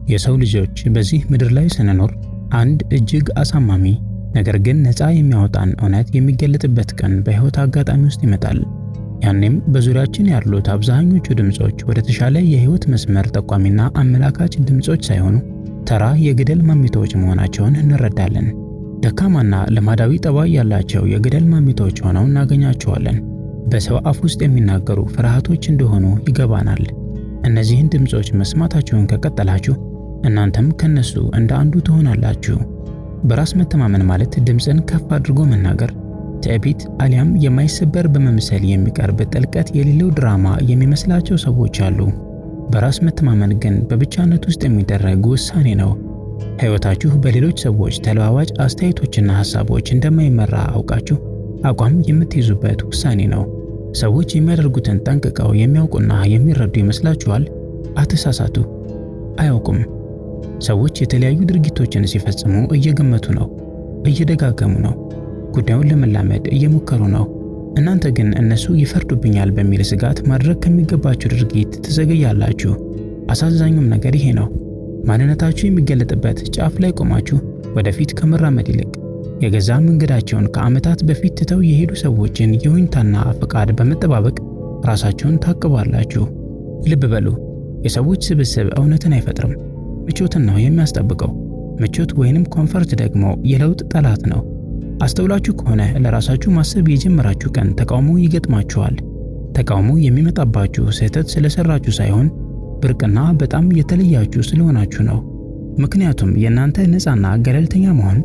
የሰው ልጆች በዚህ ምድር ላይ ስንኖር አንድ እጅግ አሳማሚ ነገር ግን ነፃ የሚያወጣን እውነት የሚገለጥበት ቀን በሕይወት አጋጣሚ ውስጥ ይመጣል። ያኔም በዙሪያችን ያሉት አብዛኞቹ ድምጾች ወደ ተሻለ የሕይወት መስመር ጠቋሚና አመላካች ድምጾች ሳይሆኑ ተራ የገደል ማሚቶዎች መሆናቸውን እንረዳለን። ደካማና ልማዳዊ ጠባይ ያላቸው የገደል ማሚቶዎች ሆነው እናገኛቸዋለን። በሰው አፍ ውስጥ የሚናገሩ ፍርሃቶች እንደሆኑ ይገባናል። እነዚህን ድምጾች መስማታችሁን ከቀጠላችሁ እናንተም ከነሱ እንደ አንዱ ትሆናላችሁ። በራስ መተማመን ማለት ድምፅን ከፍ አድርጎ መናገር፣ ትዕቢት አሊያም የማይሰበር በመምሰል የሚቀርብ ጥልቀት የሌለው ድራማ የሚመስላቸው ሰዎች አሉ። በራስ መተማመን ግን በብቻነት ውስጥ የሚደረግ ውሳኔ ነው። ሕይወታችሁ በሌሎች ሰዎች ተለዋዋጭ አስተያየቶችና ሐሳቦች እንደማይመራ አውቃችሁ አቋም የምትይዙበት ውሳኔ ነው። ሰዎች የሚያደርጉትን ጠንቅቀው የሚያውቁና የሚረዱ ይመስላችኋል? አትሳሳቱ፣ አያውቁም። ሰዎች የተለያዩ ድርጊቶችን ሲፈጽሙ እየገመቱ ነው፣ እየደጋገሙ ነው፣ ጉዳዩን ለመላመድ እየሞከሩ ነው። እናንተ ግን እነሱ ይፈርዱብኛል በሚል ስጋት ማድረግ ከሚገባችሁ ድርጊት ትዘገያላችሁ። አሳዛኙም ነገር ይሄ ነው። ማንነታችሁ የሚገለጥበት ጫፍ ላይ ቆማችሁ ወደፊት ከመራመድ ይልቅ የገዛ መንገዳቸውን ከዓመታት በፊት ትተው የሄዱ ሰዎችን የይሁንታና ፈቃድ በመጠባበቅ ራሳችሁን ታቅባላችሁ። ልብ በሉ፣ የሰዎች ስብስብ እውነትን አይፈጥርም፣ ምቾትን ነው የሚያስጠብቀው። ምቾት ወይንም ኮምፈርት ደግሞ የለውጥ ጠላት ነው። አስተውላችሁ ከሆነ ለራሳችሁ ማሰብ የጀመራችሁ ቀን ተቃውሞ ይገጥማችኋል። ተቃውሞ የሚመጣባችሁ ስህተት ስለሰራችሁ ሳይሆን ብርቅና በጣም የተለያችሁ ስለሆናችሁ ነው። ምክንያቱም የእናንተ ነፃና ገለልተኛ መሆን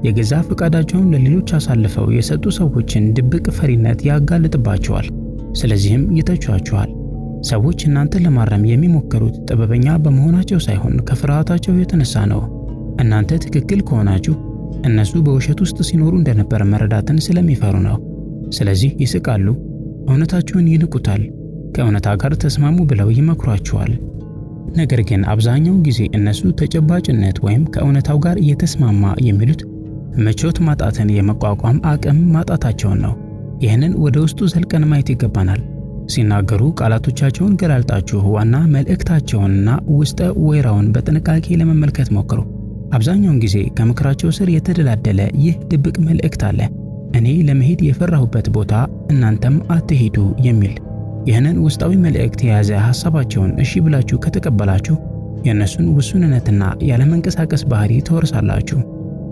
የገዛ ፈቃዳቸውን ለሌሎች አሳልፈው የሰጡ ሰዎችን ድብቅ ፈሪነት ያጋልጥባቸዋል። ስለዚህም ይተቿችኋል። ሰዎች እናንተን ለማረም የሚሞክሩት ጥበበኛ በመሆናቸው ሳይሆን ከፍርሃታቸው የተነሳ ነው። እናንተ ትክክል ከሆናችሁ እነሱ በውሸት ውስጥ ሲኖሩ እንደነበር መረዳትን ስለሚፈሩ ነው። ስለዚህ ይስቃሉ፣ እውነታችሁን ይንቁታል፣ ከእውነታ ጋር ተስማሙ ብለው ይመክሯችኋል። ነገር ግን አብዛኛውን ጊዜ እነሱ ተጨባጭነት ወይም ከእውነታው ጋር እየተስማማ የሚሉት ምቾት ማጣትን የመቋቋም አቅም ማጣታቸውን ነው። ይህንን ወደ ውስጡ ዘልቀን ማየት ይገባናል። ሲናገሩ ቃላቶቻቸውን ገላልጣችሁ ዋና መልእክታቸውንና ውስጠ ወይራውን በጥንቃቄ ለመመልከት ሞክሩ። አብዛኛውን ጊዜ ከምክራቸው ስር የተደላደለ ይህ ድብቅ መልእክት አለ። እኔ ለመሄድ የፈራሁበት ቦታ እናንተም አትሄዱ የሚል። ይህንን ውስጣዊ መልእክት የያዘ ሐሳባቸውን እሺ ብላችሁ ከተቀበላችሁ የእነሱን ውሱንነትና ያለመንቀሳቀስ ባህሪ ትወርሳላችሁ።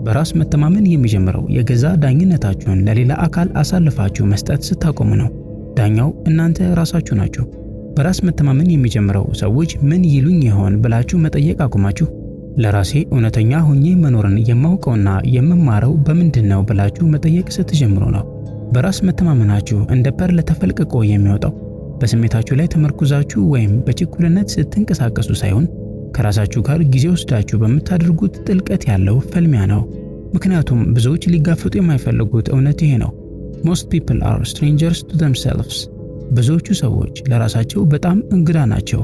በራስ መተማመን የሚጀምረው የገዛ ዳኝነታችሁን ለሌላ አካል አሳልፋችሁ መስጠት ስታቆሙ ነው። ዳኛው እናንተ ራሳችሁ ናችሁ። በራስ መተማመን የሚጀምረው ሰዎች ምን ይሉኝ ይሆን ብላችሁ መጠየቅ አቁማችሁ ለራሴ እውነተኛ ሆኜ መኖርን የማውቀውና የምማረው በምንድነው ብላችሁ መጠየቅ ስትጀምሩ ነው። በራስ መተማመናችሁ እንደ ፐርል ተፈልቅቆ የሚወጣው በስሜታችሁ ላይ ተመርኩዛችሁ ወይም በችኩልነት ስትንቀሳቀሱ ሳይሆን ከራሳችሁ ጋር ጊዜ ወስዳችሁ በምታደርጉት ጥልቀት ያለው ፍልሚያ ነው። ምክንያቱም ብዙዎች ሊጋፈጡ የማይፈልጉት እውነት ይሄ ነው። Most people are strangers to themselves. ብዙዎቹ ሰዎች ለራሳቸው በጣም እንግዳ ናቸው።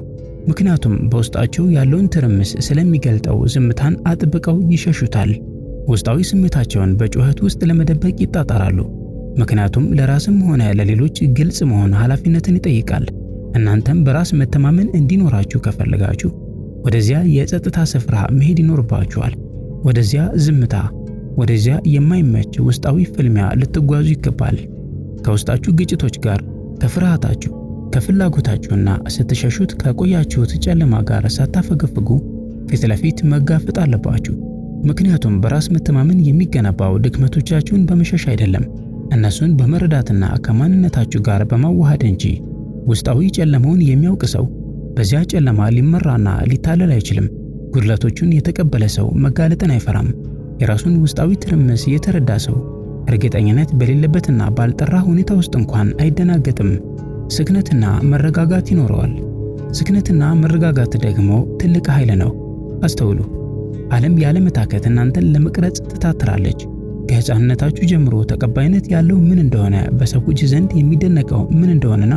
ምክንያቱም በውስጣቸው ያለውን ትርምስ ስለሚገልጠው ዝምታን አጥብቀው ይሸሹታል። ውስጣዊ ስሜታቸውን በጩኸት ውስጥ ለመደበቅ ይጣጣራሉ። ምክንያቱም ለራስም ሆነ ለሌሎች ግልጽ መሆን ኃላፊነትን ይጠይቃል። እናንተም በራስ መተማመን እንዲኖራችሁ ከፈለጋችሁ ወደዚያ የጸጥታ ስፍራ መሄድ ይኖርባችኋል። ወደዚያ ዝምታ፣ ወደዚያ የማይመች ውስጣዊ ፍልሚያ ልትጓዙ ይገባል። ከውስጣችሁ ግጭቶች ጋር፣ ከፍርሃታችሁ፣ ከፍላጎታችሁና ስትሸሹት ከቆያችሁት ጨለማ ጋር ሳታፈገፍጉ ፊት ለፊት መጋፈጥ አለባችሁ። ምክንያቱም በራስ መተማመን የሚገነባው ድክመቶቻችሁን በመሸሽ አይደለም፣ እነሱን በመረዳትና ከማንነታችሁ ጋር በማዋሃድ እንጂ። ውስጣዊ ጨለማውን የሚያውቅ ሰው በዚያ ጨለማ ሊመራና ሊታለል አይችልም። ጉድለቶቹን የተቀበለ ሰው መጋለጥን አይፈራም። የራሱን ውስጣዊ ትርምስ የተረዳ ሰው እርግጠኝነት በሌለበትና ባልጠራ ሁኔታ ውስጥ እንኳን አይደናገጥም። ስክነትና መረጋጋት ይኖረዋል። ስክነትና መረጋጋት ደግሞ ትልቅ ኃይል ነው። አስተውሉ። ዓለም ያለ መታከት እናንተን ለመቅረጽ ትታትራለች። ከሕፃንነታችሁ ጀምሮ ተቀባይነት ያለው ምን እንደሆነ፣ በሰዎች ዘንድ የሚደነቀው ምን እንደሆነና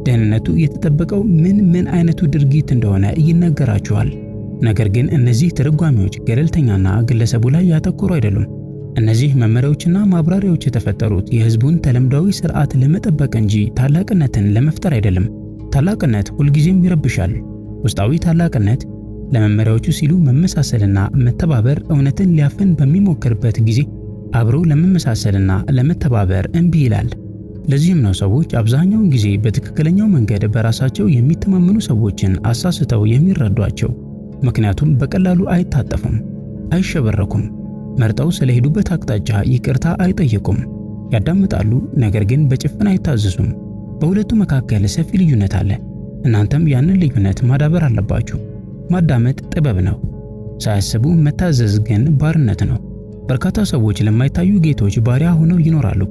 ደህንነቱ የተጠበቀው ምን አይነቱ ድርጊት እንደሆነ ይነገራችኋል። ነገር ግን እነዚህ ትርጓሜዎች ገለልተኛና ግለሰቡ ላይ ያተኮሩ አይደሉም። እነዚህ መመሪያዎችና ማብራሪያዎች የተፈጠሩት የሕዝቡን ተለምዳዊ ሥርዓት ለመጠበቅ እንጂ ታላቅነትን ለመፍጠር አይደለም። ታላቅነት ሁልጊዜም ይረብሻል። ውስጣዊ ታላቅነት ለመመሪያዎቹ ሲሉ መመሳሰልና መተባበር እውነትን ሊያፍን በሚሞክርበት ጊዜ አብሮ ለመመሳሰልና ለመተባበር እምቢ ይላል። ለዚህም ነው ሰዎች አብዛኛውን ጊዜ በትክክለኛው መንገድ በራሳቸው የሚተማመኑ ሰዎችን አሳስተው የሚረዷቸው። ምክንያቱም በቀላሉ አይታጠፉም፣ አይሸበረኩም፣ መርጠው ስለሄዱበት አቅጣጫ ይቅርታ አይጠይቁም። ያዳምጣሉ፣ ነገር ግን በጭፍን አይታዘዙም። በሁለቱ መካከል ሰፊ ልዩነት አለ። እናንተም ያንን ልዩነት ማዳበር አለባችሁ። ማዳመጥ ጥበብ ነው። ሳያስቡ መታዘዝ ግን ባርነት ነው። በርካታ ሰዎች ለማይታዩ ጌቶች ባሪያ ሆነው ይኖራሉ።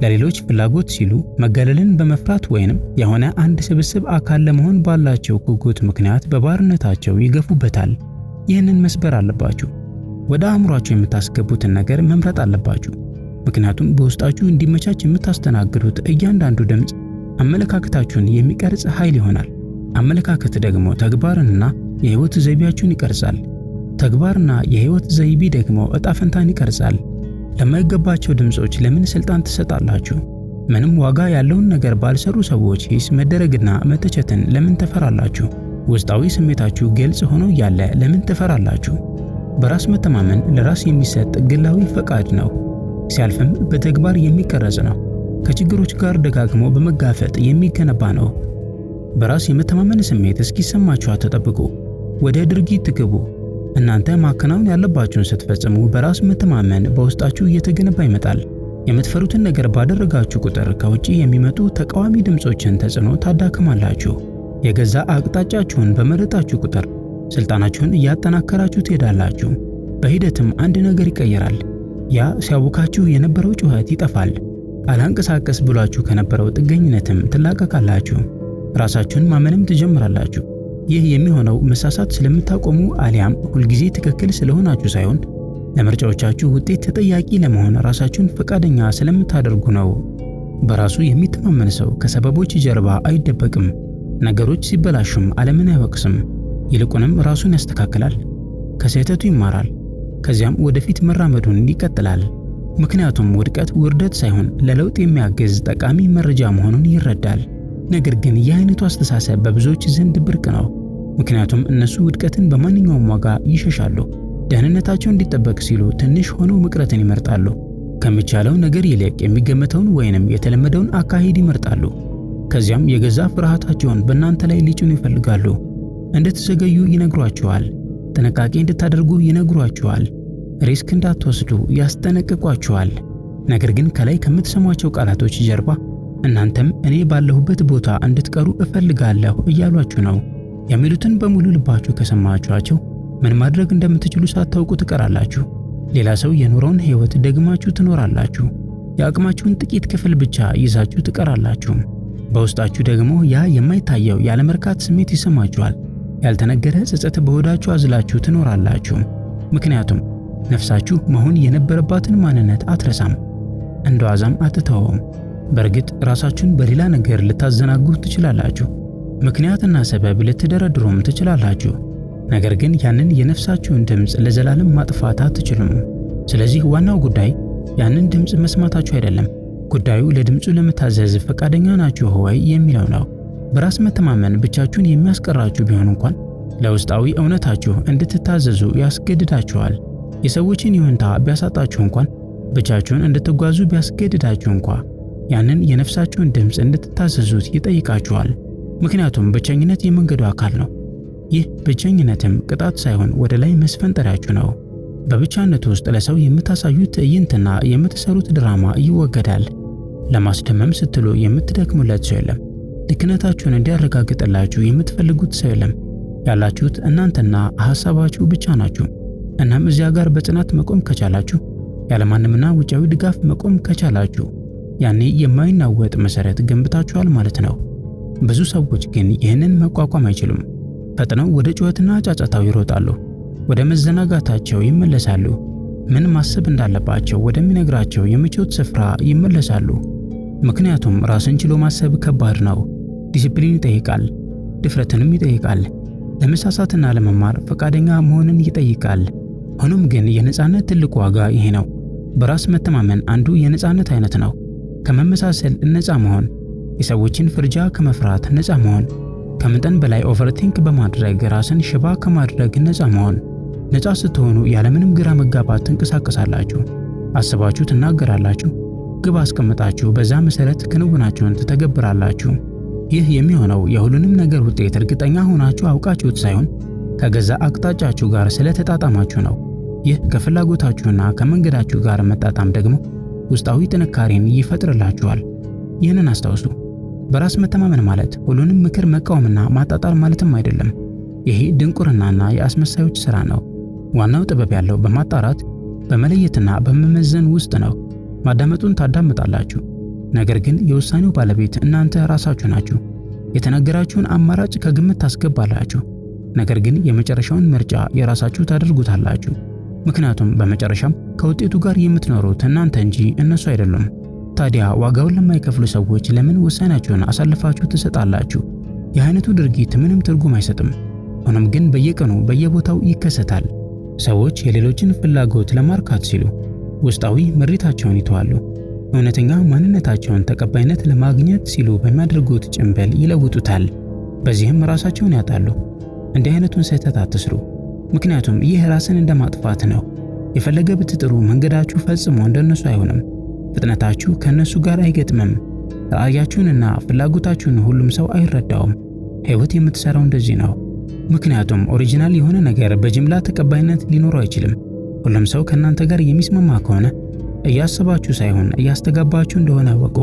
ለሌሎች ፍላጎት ሲሉ መገለልን በመፍራት ወይንም የሆነ አንድ ስብስብ አካል ለመሆን ባላቸው ጉጉት ምክንያት በባርነታቸው ይገፉበታል። ይህንን መስበር አለባችሁ። ወደ አእምሯችሁ የምታስገቡትን ነገር መምረጥ አለባችሁ። ምክንያቱም በውስጣችሁ እንዲመቻች የምታስተናግዱት እያንዳንዱ ድምፅ አመለካከታችሁን የሚቀርጽ ኃይል ይሆናል። አመለካከት ደግሞ ተግባርንና የህይወት ዘይቤያችሁን ይቀርጻል። ተግባርና የህይወት ዘይቤ ደግሞ እጣ ፈንታን ይቀርጻል። ለማይገባቸው ድምጾች ለምን ስልጣን ትሰጣላችሁ? ምንም ዋጋ ያለውን ነገር ባልሰሩ ሰዎች ሂስ መደረግና መተቸትን ለምን ትፈራላችሁ? ውስጣዊ ስሜታችሁ ግልጽ ሆኖ ያለ ለምን ትፈራላችሁ? በራስ መተማመን ለራስ የሚሰጥ ግላዊ ፈቃድ ነው። ሲያልፍም በተግባር የሚቀረጽ ነው። ከችግሮች ጋር ደጋግሞ በመጋፈጥ የሚገነባ ነው። በራስ የመተማመን ስሜት እስኪሰማችሁ አትጠብቁ። ወደ ድርጊት ግቡ። እናንተ ማከናወን ያለባችሁን ስትፈጽሙ በራስ መተማመን በውስጣችሁ እየተገነባ ይመጣል። የምትፈሩትን ነገር ባደረጋችሁ ቁጥር ከውጪ የሚመጡ ተቃዋሚ ድምጾችን ተጽዕኖ ታዳክማላችሁ። የገዛ አቅጣጫችሁን በመረጣችሁ ቁጥር ስልጣናችሁን እያጠናከራችሁ ትሄዳላችሁ። በሂደትም አንድ ነገር ይቀየራል። ያ ሲያውካችሁ የነበረው ጩኸት ይጠፋል። አላንቀሳቀስ ብሏችሁ ከነበረው ጥገኝነትም ትላቀቃላችሁ። ራሳችሁን ማመንም ትጀምራላችሁ። ይህ የሚሆነው መሳሳት ስለምታቆሙ አሊያም ሁልጊዜ ትክክል ስለሆናችሁ ሳይሆን ለምርጫዎቻችሁ ውጤት ተጠያቂ ለመሆን ራሳችሁን ፈቃደኛ ስለምታደርጉ ነው። በራሱ የሚተማመን ሰው ከሰበቦች ጀርባ አይደበቅም። ነገሮች ሲበላሹም ዓለምን አይወቅስም። ይልቁንም ራሱን ያስተካክላል፣ ከስህተቱ ይማራል፣ ከዚያም ወደፊት መራመዱን ይቀጥላል። ምክንያቱም ውድቀት ውርደት ሳይሆን ለለውጥ የሚያግዝ ጠቃሚ መረጃ መሆኑን ይረዳል። ነገር ግን ይህ አይነቱ አስተሳሰብ በብዙዎች ዘንድ ብርቅ ነው። ምክንያቱም እነሱ ውድቀትን በማንኛውም ዋጋ ይሸሻሉ። ደህንነታቸው እንዲጠበቅ ሲሉ ትንሽ ሆነው መቅረትን ይመርጣሉ። ከሚቻለው ነገር ይልቅ የሚገመተውን ወይንም የተለመደውን አካሄድ ይመርጣሉ። ከዚያም የገዛ ፍርሃታቸውን በእናንተ ላይ ሊጭኑ ይፈልጋሉ። እንድትዘገዩ ይነግሯችኋል። ጥንቃቄ እንድታደርጉ ይነግሯችኋል። ሪስክ እንዳትወስዱ ያስጠነቅቋችኋል። ነገር ግን ከላይ ከምትሰሟቸው ቃላቶች ጀርባ እናንተም እኔ ባለሁበት ቦታ እንድትቀሩ እፈልጋለሁ እያሏችሁ ነው። የሚሉትን በሙሉ ልባችሁ ከሰማችኋቸው ምን ማድረግ እንደምትችሉ ሳታውቁ ትቀራላችሁ። ሌላ ሰው የኖረውን ህይወት ደግማችሁ ትኖራላችሁ። የአቅማችሁን ጥቂት ክፍል ብቻ ይዛችሁ ትቀራላችሁ። በውስጣችሁ ደግሞ ያ የማይታየው ያለመርካት ስሜት ይሰማችኋል። ያልተነገረ ጸጸት በሆዳችሁ አዝላችሁ ትኖራላችሁ። ምክንያቱም ነፍሳችሁ መሆን የነበረባትን ማንነት አትረሳም፣ እንደዋዛም አትተወውም። በእርግጥ ራሳችሁን በሌላ ነገር ልታዘናጉ ትችላላችሁ። ምክንያትና ሰበብ ልትደረድሩም ትችላላችሁ። ነገር ግን ያንን የነፍሳችሁን ድምፅ ለዘላለም ማጥፋት አትችሉም። ስለዚህ ዋናው ጉዳይ ያንን ድምፅ መስማታችሁ አይደለም። ጉዳዩ ለድምፁ ለመታዘዝ ፈቃደኛ ናችሁ ወይ የሚለው ነው። በራስ መተማመን ብቻችሁን የሚያስቀራችሁ ቢሆን እንኳን ለውስጣዊ እውነታችሁ እንድትታዘዙ ያስገድዳችኋል። የሰዎችን ይሁንታ ቢያሳጣችሁ እንኳን ብቻችሁን እንድትጓዙ ቢያስገድዳችሁ እንኳን ያንን የነፍሳችሁን ድምፅ እንድትታዘዙት ይጠይቃችኋል። ምክንያቱም ብቸኝነት የመንገዱ አካል ነው። ይህ ብቸኝነትም ቅጣት ሳይሆን ወደ ላይ መስፈንጠሪያችሁ ነው። በብቻነት ውስጥ ለሰው የምታሳዩት ትዕይንትና የምትሰሩት ድራማ ይወገዳል። ለማስደመም ስትሉ የምትደክሙለት ሰው የለም። ልክነታችሁን እንዲያረጋግጥላችሁ የምትፈልጉት ሰው የለም። ያላችሁት እናንተና ሐሳባችሁ ብቻ ናችሁ። እናም እዚያ ጋር በጽናት መቆም ከቻላችሁ፣ ያለማንምና ውጫዊ ድጋፍ መቆም ከቻላችሁ ያኔ የማይናወጥ መሰረት ገንብታችኋል ማለት ነው። ብዙ ሰዎች ግን ይህንን መቋቋም አይችሉም። ፈጥነው ወደ ጩኸትና ጫጫታው ይሮጣሉ። ወደ መዘናጋታቸው ይመለሳሉ። ምን ማሰብ እንዳለባቸው ወደሚነግራቸው የምቾት ስፍራ ይመለሳሉ። ምክንያቱም ራስን ችሎ ማሰብ ከባድ ነው። ዲሲፕሊን ይጠይቃል፣ ድፍረትንም ይጠይቃል። ለመሳሳትና ለመማር ፈቃደኛ መሆንን ይጠይቃል። ሆኖም ግን የነጻነት ትልቁ ዋጋ ይሄ ነው። በራስ መተማመን አንዱ የነጻነት አይነት ነው። ከመመሳሰል ነጻ መሆን፣ የሰዎችን ፍርጃ ከመፍራት ነጻ መሆን፣ ከመጠን በላይ ኦቨርቲንክ በማድረግ ራስን ሽባ ከማድረግ ነፃ መሆን። ነፃ ስትሆኑ ያለምንም ግራ መጋባት ትንቀሳቀሳላችሁ። አስባችሁ ትናገራላችሁ። ግብ አስቀምጣችሁ በዛ መሰረት ክንውናችሁን ትተገብራላችሁ። ይህ የሚሆነው የሁሉንም ነገር ውጤት እርግጠኛ ሆናችሁ አውቃችሁት ሳይሆን ከገዛ አቅጣጫችሁ ጋር ስለተጣጣማችሁ ነው። ይህ ከፍላጎታችሁና ከመንገዳችሁ ጋር መጣጣም ደግሞ ውስጣዊ ጥንካሬን ይፈጥርላችኋል። ይህንን አስታውሱ። በራስ መተማመን ማለት ሁሉንም ምክር መቃወምና ማጣጣል ማለትም አይደለም። ይሄ ድንቁርናና የአስመሳዮች ሥራ ነው። ዋናው ጥበብ ያለው በማጣራት በመለየትና በመመዘን ውስጥ ነው። ማዳመጡን ታዳምጣላችሁ፣ ነገር ግን የውሳኔው ባለቤት እናንተ ራሳችሁ ናችሁ። የተነገራችሁን አማራጭ ከግምት ታስገባላችሁ፣ ነገር ግን የመጨረሻውን ምርጫ የራሳችሁ ታደርጉታላችሁ። ምክንያቱም በመጨረሻም ከውጤቱ ጋር የምትኖሩት እናንተ እንጂ እነሱ አይደሉም። ታዲያ ዋጋውን ለማይከፍሉ ሰዎች ለምን ውሳኔያችሁን አሳልፋችሁ ትሰጣላችሁ? ይህ አይነቱ ድርጊት ምንም ትርጉም አይሰጥም። ሆኖም ግን በየቀኑ በየቦታው ይከሰታል። ሰዎች የሌሎችን ፍላጎት ለማርካት ሲሉ ውስጣዊ ምሪታቸውን ይተዋሉ። እውነተኛ ማንነታቸውን ተቀባይነት ለማግኘት ሲሉ በሚያደርጉት ጭንብል ይለውጡታል። በዚህም ራሳቸውን ያጣሉ። እንዲህ አይነቱን ስህተት አትስሩ፣ ምክንያቱም ይህ ራስን እንደማጥፋት ነው። የፈለገ ብትጥሩ መንገዳችሁ ፈጽሞ እንደነሱ አይሆንም። ፍጥነታችሁ ከነሱ ጋር አይገጥምም። ራዕያችሁንና ፍላጎታችሁን ሁሉም ሰው አይረዳውም። ሕይወት የምትሰራው እንደዚህ ነው። ምክንያቱም ኦሪጂናል የሆነ ነገር በጅምላ ተቀባይነት ሊኖረው አይችልም። ሁሉም ሰው ከእናንተ ጋር የሚስማማ ከሆነ እያሰባችሁ ሳይሆን እያስተጋባችሁ እንደሆነ እወቁ።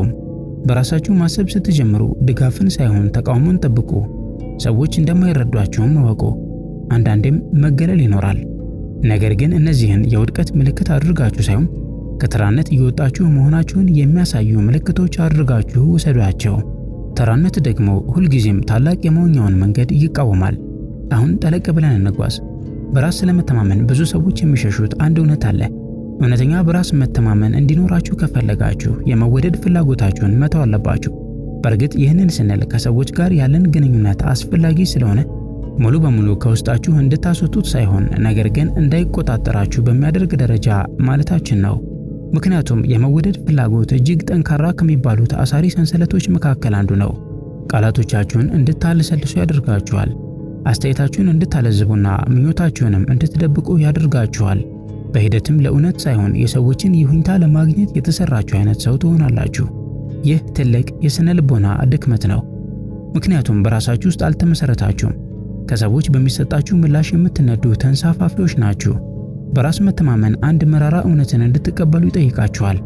በራሳችሁ ማሰብ ስትጀምሩ ድጋፍን ሳይሆን ተቃውሞን ጠብቁ። ሰዎች እንደማይረዷችሁም እወቁ። አንዳንዴም መገለል ይኖራል። ነገር ግን እነዚህን የውድቀት ምልክት አድርጋችሁ ሳይሆን ከተራነት እየወጣችሁ መሆናችሁን የሚያሳዩ ምልክቶች አድርጋችሁ ውሰዷቸው። ተራነት ደግሞ ሁልጊዜም ታላቅ የመሆኛውን መንገድ ይቃወማል። አሁን ጠለቅ ብለን እንጓዝ። በራስ ስለመተማመን ብዙ ሰዎች የሚሸሹት አንድ እውነት አለ። እውነተኛ በራስ መተማመን እንዲኖራችሁ ከፈለጋችሁ የመወደድ ፍላጎታችሁን መተው አለባችሁ። በእርግጥ ይህንን ስንል ከሰዎች ጋር ያለን ግንኙነት አስፈላጊ ስለሆነ ሙሉ በሙሉ ከውስጣችሁ እንድታስወጡት ሳይሆን ነገር ግን እንዳይቆጣጠራችሁ በሚያደርግ ደረጃ ማለታችን ነው። ምክንያቱም የመወደድ ፍላጎት እጅግ ጠንካራ ከሚባሉት አሳሪ ሰንሰለቶች መካከል አንዱ ነው። ቃላቶቻችሁን እንድታለሰልሱ ያደርጋችኋል። አስተያየታችሁን እንድታለዝቡና ምኞታችሁንም እንድትደብቁ ያደርጋችኋል። በሂደትም ለእውነት ሳይሆን የሰዎችን ይሁንታ ለማግኘት የተሰራችሁ አይነት ሰው ትሆናላችሁ። ይህ ትልቅ የስነ ልቦና ድክመት ነው። ምክንያቱም በራሳችሁ ውስጥ አልተመሰረታችሁም። ከሰዎች በሚሰጣችሁ ምላሽ የምትነዱ ተንሳፋፊዎች ናችሁ። በራስ መተማመን አንድ መራራ እውነትን እንድትቀበሉ ይጠይቃችኋል።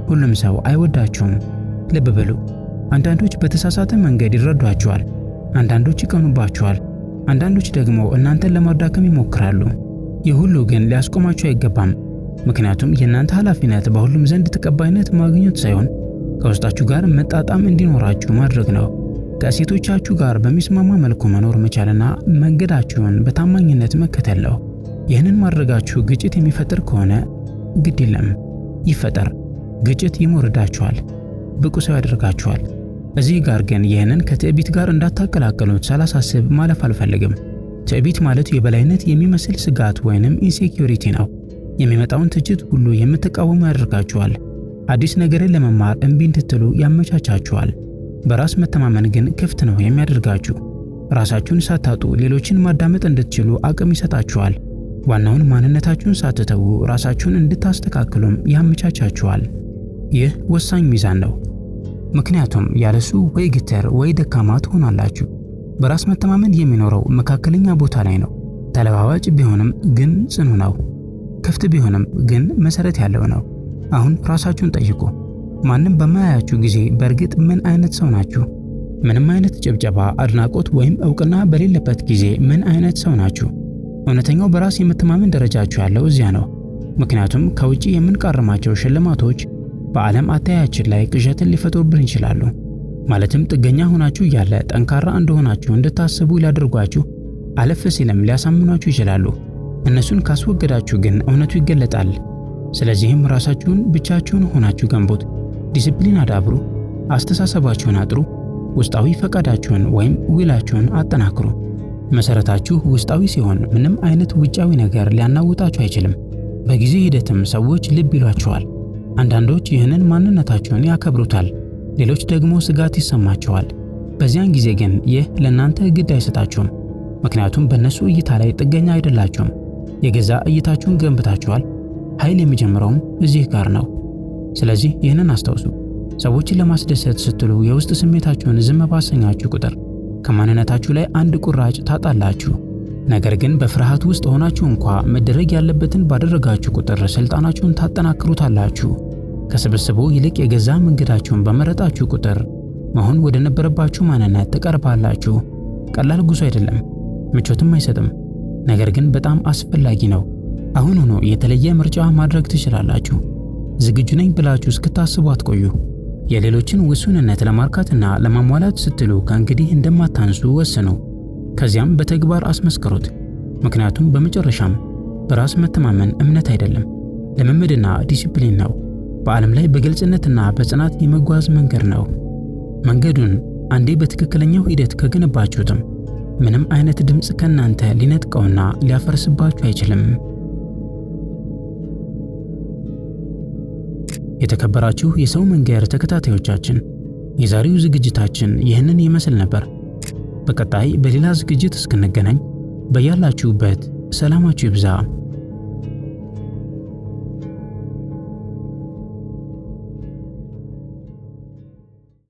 ሁሉም ሰው አይወዳችሁም። ልብ በሉ። አንዳንዶች በተሳሳተ መንገድ ይረዷችኋል፣ አንዳንዶች ይቀኑባችኋል፣ አንዳንዶች ደግሞ እናንተን ለማዳከም ይሞክራሉ። ይህ ሁሉ ግን ሊያስቆማችሁ አይገባም። ምክንያቱም የእናንተ ኃላፊነት በሁሉም ዘንድ ተቀባይነት ማግኘት ሳይሆን ከውስጣችሁ ጋር መጣጣም እንዲኖራችሁ ማድረግ ነው። ከእሴቶቻችሁ ጋር በሚስማማ መልኩ መኖር መቻልና መንገዳችሁን በታማኝነት መከተል ነው። ይህንን ማድረጋችሁ ግጭት የሚፈጥር ከሆነ ግድ የለም ይፈጠር። ግጭት ይሞርዳችኋል፣ ብቁ ሰው ያደርጋችኋል። እዚህ ጋር ግን ይህንን ከትዕቢት ጋር እንዳታቀላቀሉት ሳላሳስብ ማለፍ አልፈልግም። ትዕቢት ማለት የበላይነት የሚመስል ስጋት ወይንም ኢንሴኪዩሪቲ ነው። የሚመጣውን ትችት ሁሉ የምትቃወሙ ያደርጋችኋል። አዲስ ነገርን ለመማር እምቢ እንድትሉ ያመቻቻችኋል። በራስ መተማመን ግን ክፍት ነው የሚያደርጋችሁ። ራሳችሁን ሳታጡ ሌሎችን ማዳመጥ እንድትችሉ አቅም ይሰጣችኋል። ዋናውን ማንነታችሁን ሳትተዉ ራሳችሁን እንድታስተካክሉም ያመቻቻችኋል። ይህ ወሳኝ ሚዛን ነው። ምክንያቱም ያለሱ ወይ ግትር ወይ ደካማ ትሆናላችሁ። በራስ መተማመን የሚኖረው መካከለኛ ቦታ ላይ ነው። ተለዋዋጭ ቢሆንም ግን ጽኑ ነው። ክፍት ቢሆንም ግን መሰረት ያለው ነው። አሁን ራሳችሁን ጠይቁ። ማንም በማያያችሁ ጊዜ በእርግጥ ምን አይነት ሰው ናችሁ? ምንም አይነት ጭብጨባ፣ አድናቆት ወይም ዕውቅና በሌለበት ጊዜ ምን አይነት ሰው ናችሁ? እውነተኛው በራስ የመተማመን ደረጃችሁ ያለው እዚያ ነው። ምክንያቱም ከውጪ የምንቃርማቸው ሽልማቶች በዓለም አተያያችን ላይ ቅዠትን ሊፈጥሩብን ይችላሉ። ማለትም ጥገኛ ሆናችሁ እያለ ጠንካራ እንደሆናችሁ እንድታስቡ ሊያደርጓችሁ፣ አለፍ ሲልም ሊያሳምኗችሁ ይችላሉ። እነሱን ካስወገዳችሁ ግን እውነቱ ይገለጣል። ስለዚህም ራሳችሁን ብቻችሁን ሆናችሁ ገንቡት። ዲሲፕሊን አዳብሩ። አስተሳሰባችሁን አጥሩ። ውስጣዊ ፈቃዳችሁን ወይም ዊላችሁን አጠናክሩ። መሰረታችሁ ውስጣዊ ሲሆን ምንም አይነት ውጫዊ ነገር ሊያናውጣችሁ አይችልም። በጊዜ ሂደትም ሰዎች ልብ ይሏችኋል። አንዳንዶች ይህንን ማንነታችሁን ያከብሩታል፣ ሌሎች ደግሞ ስጋት ይሰማቸዋል። በዚያን ጊዜ ግን ይህ ለእናንተ ግድ አይሰጣችሁም። ምክንያቱም በእነሱ እይታ ላይ ጥገኛ አይደላችሁም። የገዛ እይታችሁን ገንብታችኋል። ኃይል የሚጀምረውም እዚህ ጋር ነው። ስለዚህ ይህንን አስታውሱ። ሰዎችን ለማስደሰት ስትሉ የውስጥ ስሜታችሁን ዝም ባሰኛችሁ ቁጥር ከማንነታችሁ ላይ አንድ ቁራጭ ታጣላችሁ። ነገር ግን በፍርሃት ውስጥ ሆናችሁ እንኳ መደረግ ያለበትን ባደረጋችሁ ቁጥር ስልጣናችሁን ታጠናክሩታላችሁ። ከስብስቡ ይልቅ የገዛ መንገዳችሁን በመረጣችሁ ቁጥር መሆን ወደ ነበረባችሁ ማንነት ትቀርባላችሁ። ቀላል ጉዞ አይደለም፣ ምቾትም አይሰጥም። ነገር ግን በጣም አስፈላጊ ነው። አሁኑኑ የተለየ ምርጫ ማድረግ ትችላላችሁ። ዝግጁ ነኝ ብላችሁ እስክታስቡ አትቆዩ። የሌሎችን ውሱንነት ለማርካትና ለማሟላት ስትሉ ከእንግዲህ እንደማታንሱ ወስኑ። ከዚያም በተግባር አስመስክሩት። ምክንያቱም በመጨረሻም በራስ መተማመን እምነት አይደለም፣ ልምምድና ዲሲፕሊን ነው። በዓለም ላይ በግልጽነትና በጽናት የመጓዝ መንገድ ነው። መንገዱን አንዴ በትክክለኛው ሂደት ከገነባችሁትም ምንም አይነት ድምፅ ከናንተ ሊነጥቀውና ሊያፈርስባችሁ አይችልም። የተከበራችሁ የሰው መንገድ ተከታታዮቻችን፣ የዛሬው ዝግጅታችን ይህንን ይመስል ነበር። በቀጣይ በሌላ ዝግጅት እስክንገናኝ በያላችሁበት ሰላማችሁ ይብዛ።